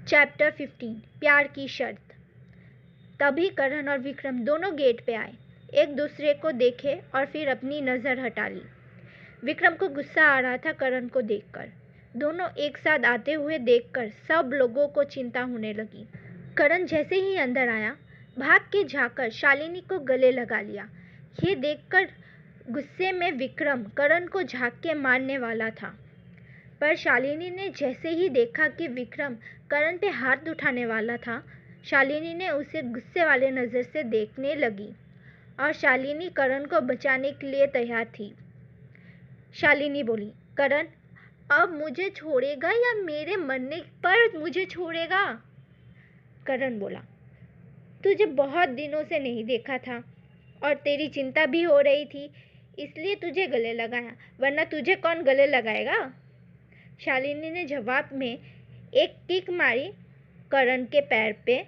Chapter 15 प्यार की शर्त। तभी करण और विक्रम दोनों गेट पे आए, एक दूसरे को देखे और फिर अपनी नज़र हटा ली। विक्रम को गुस्सा आ रहा था करण को देखकर। दोनों एक साथ आते हुए देखकर सब लोगों को चिंता होने लगी। करण जैसे ही अंदर आया, भाग के जाकर शालिनी को गले लगा लिया। ये देखकर गुस्से में विक्रम करण को झाँक के मारने वाला था, पर शालिनी ने जैसे ही देखा कि विक्रम करण पे हाथ उठाने वाला था, शालिनी ने उसे गुस्से वाले नज़र से देखने लगी और शालिनी करण को बचाने के लिए तैयार थी। शालिनी बोली, करण, अब मुझे छोड़ेगा या मेरे मरने पर मुझे छोड़ेगा? करण बोला, तुझे बहुत दिनों से नहीं देखा था और तेरी चिंता भी हो रही थी, इसलिए तुझे गले लगाया, वरना तुझे कौन गले लगाएगा? शालिनी ने जवाब में एक किक मारी करण के पैर पे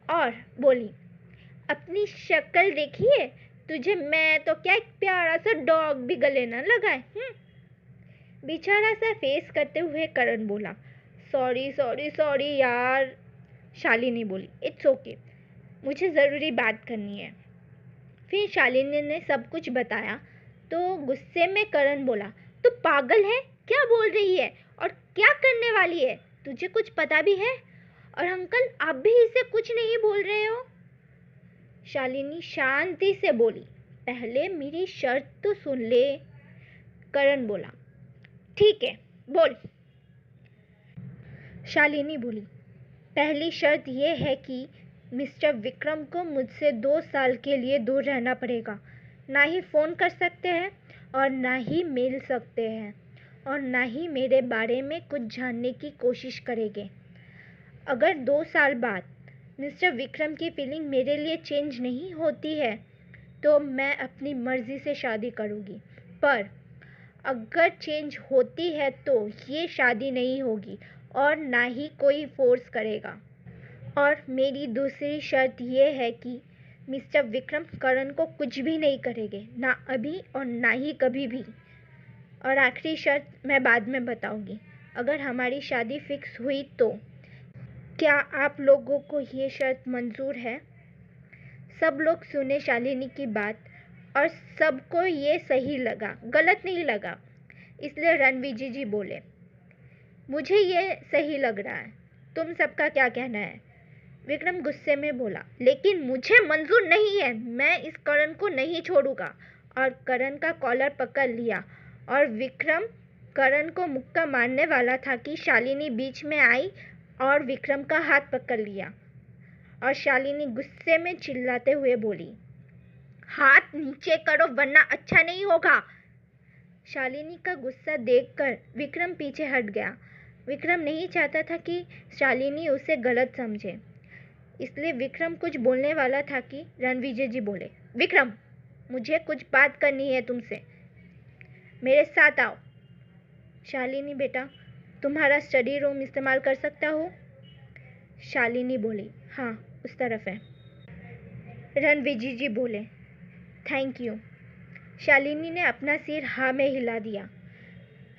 और बोली, अपनी शक्ल देखिए, तुझे मैं तो क्या एक प्यारा सा डॉग भी गले न लगाए। बेचारा सा फेस करते हुए करण बोला, सॉरी सॉरी सॉरी यार। शालिनी बोली, इट्स ओके, मुझे ज़रूरी बात करनी है। फिर शालिनी ने सब कुछ बताया तो गुस्से में करण बोला, तू पागल है, क्या बोल रही है और क्या करने वाली है? तुझे कुछ पता भी है? और अंकल, आप भी इसे कुछ नहीं बोल रहे हो? शालिनी शांति से बोली, पहले मेरी शर्त तो सुन ले। करण बोला, ठीक है, बोल। शालिनी बोली, पहली शर्त यह है कि मिस्टर विक्रम को मुझसे 2 साल के लिए दूर रहना पड़ेगा। ना ही फ़ोन कर सकते हैं और ना ही मिल सकते हैं और ना ही मेरे बारे में कुछ जानने की कोशिश करेंगे। अगर 2 साल बाद मिस्टर विक्रम की फीलिंग मेरे लिए चेंज नहीं होती है तो मैं अपनी मर्ज़ी से शादी करूँगी, पर अगर चेंज होती है तो ये शादी नहीं होगी और ना ही कोई फोर्स करेगा। और मेरी दूसरी शर्त यह है कि मिस्टर विक्रम करण को कुछ भी नहीं करेंगे, ना अभी और ना ही कभी भी। और आखिरी शर्त मैं बाद में बताऊंगी। अगर हमारी शादी फिक्स हुई तो क्या आप लोगों को ये शर्त मंजूर है? सब लोग सुने शालिनी की बात और सबको ये सही लगा, गलत नहीं लगा। इसलिए रणविजय जी बोले, मुझे ये सही लग रहा है, तुम सबका क्या कहना है? विक्रम गुस्से में बोला, लेकिन मुझे मंजूर नहीं है, मैं इस करण को नहीं छोड़ूंगा। और करण का कॉलर पकड़ लिया और विक्रम करण को मुक्का मारने वाला था कि शालिनी बीच में आई और विक्रम का हाथ पकड़ लिया और शालिनी गुस्से में चिल्लाते हुए बोली, हाथ नीचे करो वरना अच्छा नहीं होगा। शालिनी का गुस्सा देखकर विक्रम पीछे हट गया। विक्रम नहीं चाहता था कि शालिनी उसे गलत समझे, इसलिए विक्रम कुछ बोलने वाला था कि रणविजय जी बोले, विक्रम, मुझे कुछ बात करनी है तुमसे, मेरे साथ आओ। शालिनी बेटा, तुम्हारा स्टडी रूम इस्तेमाल कर सकता हूँ? शालिनी बोली, हाँ, उस तरफ है। रणविजय जी बोले, थैंक यू। शालिनी ने अपना सिर हाँ में हिला दिया।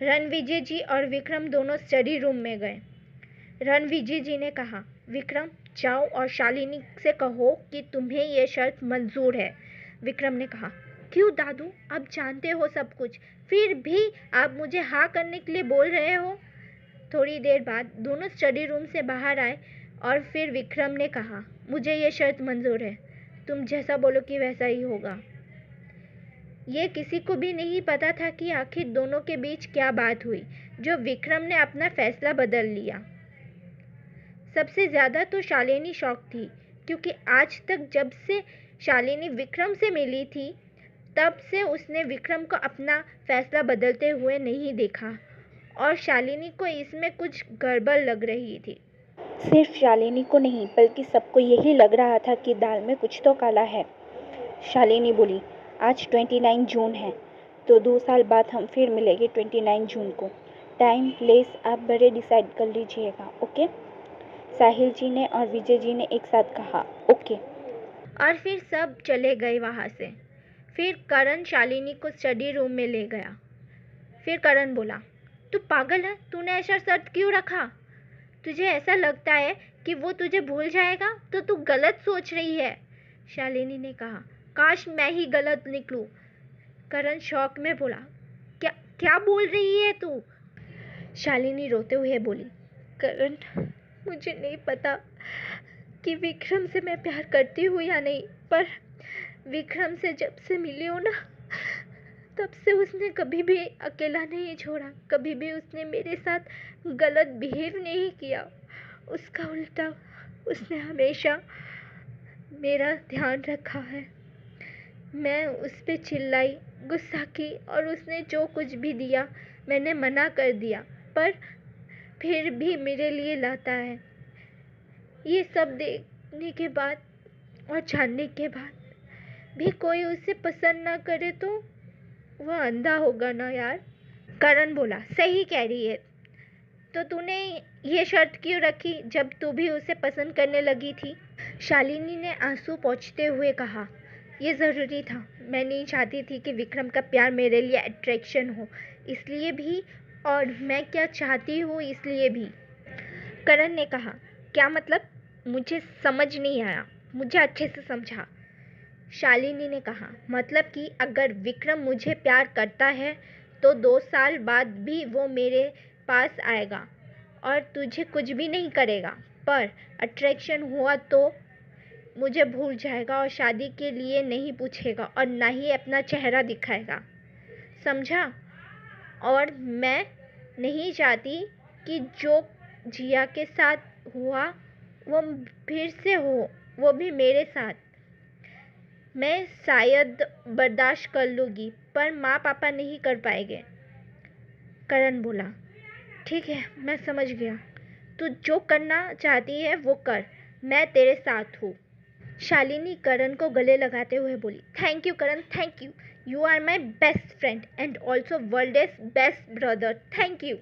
रणविजय जी और विक्रम दोनों स्टडी रूम में गए। रणविजय जी ने कहा, विक्रम, जाओ और शालिनी से कहो कि तुम्हें यह शर्त मंजूर है। विक्रम ने कहा, क्यों दादू, आप जानते हो सब कुछ, फिर भी आप मुझे हाँ करने के लिए बोल रहे हो? थोड़ी देर बाद दोनों स्टडी रूम से बाहर आए और फिर विक्रम ने कहा, मुझे ये शर्त मंजूर है, तुम जैसा बोलोगी वैसा ही होगा। ये किसी को भी नहीं पता था कि आखिर दोनों के बीच क्या बात हुई जो विक्रम ने अपना फैसला बदल लिया। सबसे ज़्यादा तो शालिनी शॉक थी, क्योंकि आज तक जब से शालिनी विक्रम से मिली थी तब से उसने विक्रम को अपना फैसला बदलते हुए नहीं देखा और शालिनी को इसमें कुछ गड़बड़ लग रही थी। सिर्फ शालिनी को नहीं बल्कि सबको यही लग रहा था कि दाल में कुछ तो काला है। शालिनी बोली, आज 29 जून है तो 2 साल बाद हम फिर मिलेंगे 29 जून को। टाइम प्लेस आप बड़े डिसाइड कर लीजिएगा, ओके? साहिल जी ने और विजय जी ने एक साथ कहा, ओके। और फिर सब चले गए वहाँ से। फिर करण शालिनी को स्टडी रूम में ले गया। फिर करण बोला, तू पागल है, तूने ऐसा शर्त क्यों रखा? तुझे ऐसा लगता है कि वो तुझे भूल जाएगा तो तू गलत सोच रही है, शालिनी ने कहा। काश मैं ही गलत निकलूं, करण शौक में बोला। क्या क्या बोल रही है तू? शालिनी रोते हुए बोली। करण, मुझे नहीं पता कि विक्रम से मैं प्यार करती हूँ या नहीं, पर विक्रम से जब से मिली हूँ ना, तब से उसने कभी भी अकेला नहीं छोड़ा, कभी भी उसने मेरे साथ गलत बिहेव नहीं किया। उसका उल्टा उसने हमेशा मेरा ध्यान रखा है। मैं उस पर चिल्लाई, गुस्सा की और उसने जो कुछ भी दिया मैंने मना कर दिया, पर फिर भी मेरे लिए लाता है। ये सब देखने के बाद और जानने के बाद भी कोई उसे पसंद ना करे तो वह अंधा होगा ना यार। करण बोला, सही कह रही है। तो तूने ये शर्त क्यों रखी जब तू भी उसे पसंद करने लगी थी? शालिनी ने आंसू पोंछते हुए कहा। ये ज़रूरी था। मैं नहीं चाहती थी कि विक्रम का प्यार मेरे लिए अट्रैक्शन हो, इसलिए भी, और मैं क्या चाहती हूँ इसलिए भी। करण ने कहा, क्या मतलब? मुझे समझ नहीं आया, मुझे अच्छे से समझा। शालिनी ने कहा, मतलब कि अगर विक्रम मुझे प्यार करता है तो 2 साल बाद भी वो मेरे पास आएगा और तुझे कुछ भी नहीं करेगा, पर अट्रैक्शन हुआ तो मुझे भूल जाएगा और शादी के लिए नहीं पूछेगा और ना ही अपना चेहरा दिखाएगा, समझा? और मैं नहीं चाहती कि जो जिया के साथ हुआ वो फिर से हो, वो भी मेरे साथ। मैं शायद बर्दाश्त कर लूँगी, पर माँ पापा नहीं कर पाएंगे। करण बोला, ठीक है, मैं समझ गया। तू जो करना चाहती है वो कर, मैं तेरे साथ हूँ। शालिनी करण को गले लगाते हुए बोली, thank you Karan, thank you. You are my best friend and also world's best brother. Thank you.